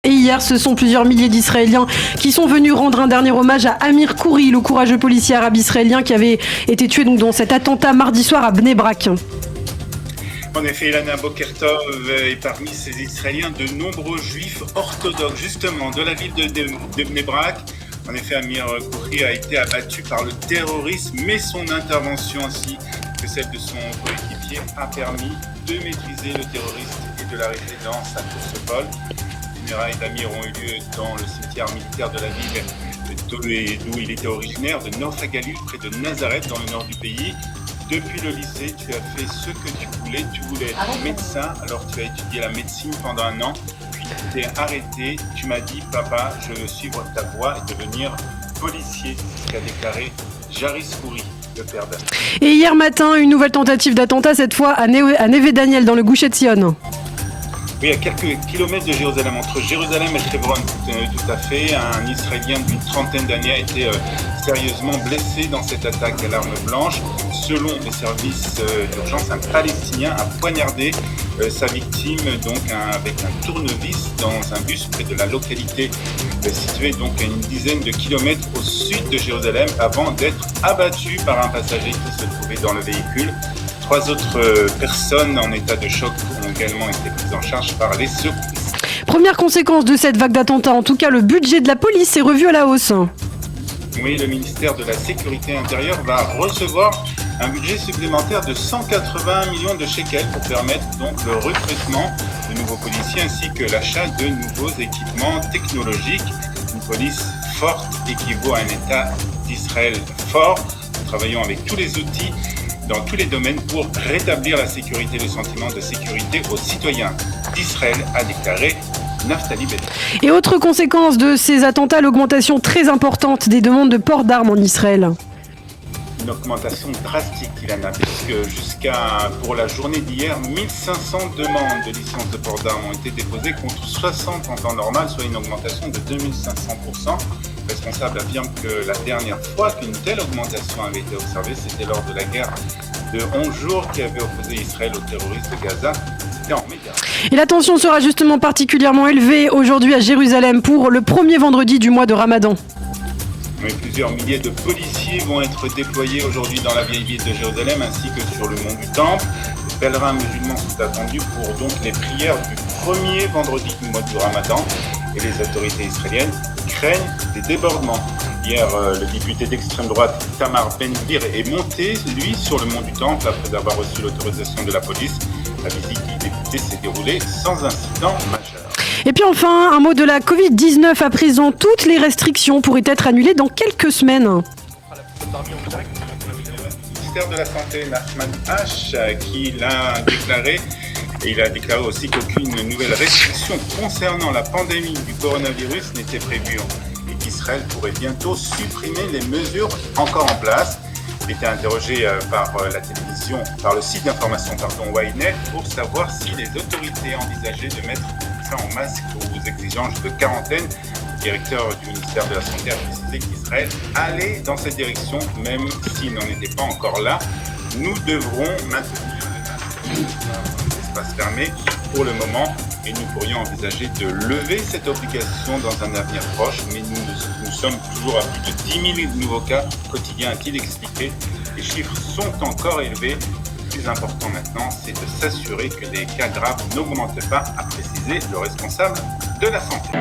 Et hier, ce sont plusieurs milliers d'Israéliens qui sont venus rendre un dernier hommage à Amir Khoury, le courageux policier arabe israélien qui avait été tué donc dans cet attentat mardi soir à Bnei Brak. En effet, Ilana Bokertov est parmi ces Israéliens de nombreux juifs orthodoxes, justement, de la ville de Bnei Brak. En effet, Amir Khoury a été abattu par le terrorisme, mais son intervention ainsi que celle de son coéquipier a permis de maîtriser le terroriste et de l'arrêter dans sa course folle. Les funérailles d'Amir ont eu lieu dans le cimetière militaire de la ville d'où il était originaire, de North Galil, près de Nazareth, dans le nord du pays. Depuis le lycée, tu as fait ce que tu voulais. Tu voulais être médecin, alors tu as étudié la médecine pendant 1 an. Puis tu t'es arrêté. Tu m'as dit, papa, je veux suivre ta voie et devenir policier, ce qu'a déclaré Jaris Khoury, le père d'Amir. Et hier matin, une nouvelle tentative d'attentat, cette fois à Neve Daniel, dans le Gush Etzion. Oui, à quelques kilomètres de Jérusalem, entre Jérusalem et Hebron, tout à fait. Un Israélien d'une 30aine d'années a été sérieusement blessé dans cette attaque à l'arme blanche. Selon les services d'urgence, un Palestinien a poignardé sa victime donc avec un tournevis dans un bus près de la localité située donc à une dizaine de kilomètres au sud de Jérusalem avant d'être abattu par un passager qui se trouvait dans le véhicule. 3 autres personnes en état de choc ont également été prises en charge par les secouristes. Première conséquence de cette vague d'attentats, en tout cas, le budget de la police est revu à la hausse. Oui, le ministère de la Sécurité intérieure va recevoir un budget supplémentaire de 180 millions de shekels pour permettre donc le recrutement de nouveaux policiers ainsi que l'achat de nouveaux équipements technologiques. Une police forte équivaut à un État d'Israël fort. Nous travaillons avec tous les outils dans tous les domaines pour rétablir la sécurité et le sentiment de sécurité aux citoyens d'Israël, a déclaré Naftali Bennett. Et autre conséquence de ces attentats, l'augmentation très importante des demandes de port d'armes en Israël. Une augmentation drastique, Ilana, puisque pour la journée d'hier, 1500 demandes de licence de port d'armes ont été déposées contre 60 en temps normal, soit une augmentation de 2500%. Le responsable affirme que la dernière fois qu'une telle augmentation avait été observée, c'était lors de la guerre de 11 jours qui avait opposé Israël aux terroristes de Gaza. C'était en médias. Et la tension sera justement particulièrement élevée aujourd'hui à Jérusalem pour le premier vendredi du mois de Ramadan. Mais plusieurs milliers de policiers vont être déployés aujourd'hui dans la vieille ville de Jérusalem ainsi que sur le mont du Temple. Les pèlerins musulmans sont attendus pour donc les prières du premier vendredi du mois du Ramadan et les autorités israéliennes craignent des débordements. Hier, le député d'extrême droite Tamar Ben-Gvir est monté, lui, sur le mont du Temple après avoir reçu l'autorisation de la police. La visite du député s'est déroulée sans incident majeur. Et puis enfin, un mot de la Covid-19 à présent. Toutes les restrictions pourraient être annulées dans quelques semaines. Le ministère de la Santé, Nachman H, qui l'a déclaré, et il a déclaré aussi qu'aucune nouvelle restriction concernant la pandémie du coronavirus n'était prévue et qu'Israël pourrait bientôt supprimer les mesures encore en place. Il était interrogé par la télévision, par le site d'information Ynet, pour savoir si les autorités envisageaient de mettre fin au masque ou aux exigences de quarantaine. Le directeur du ministère de la Santé a précisé qu'Israël allait dans cette direction, même s'il n'en était pas encore là. Nous devrons maintenir l'espace fermé pour le moment et nous pourrions envisager de lever cette obligation dans un avenir proche, mais nous sommes toujours à plus de 10 000 nouveaux cas quotidiens, a-t-il expliqué. Les chiffres sont encore élevés. Le plus important maintenant, c'est de s'assurer que les cas graves n'augmentent pas, a précisé le responsable de la santé.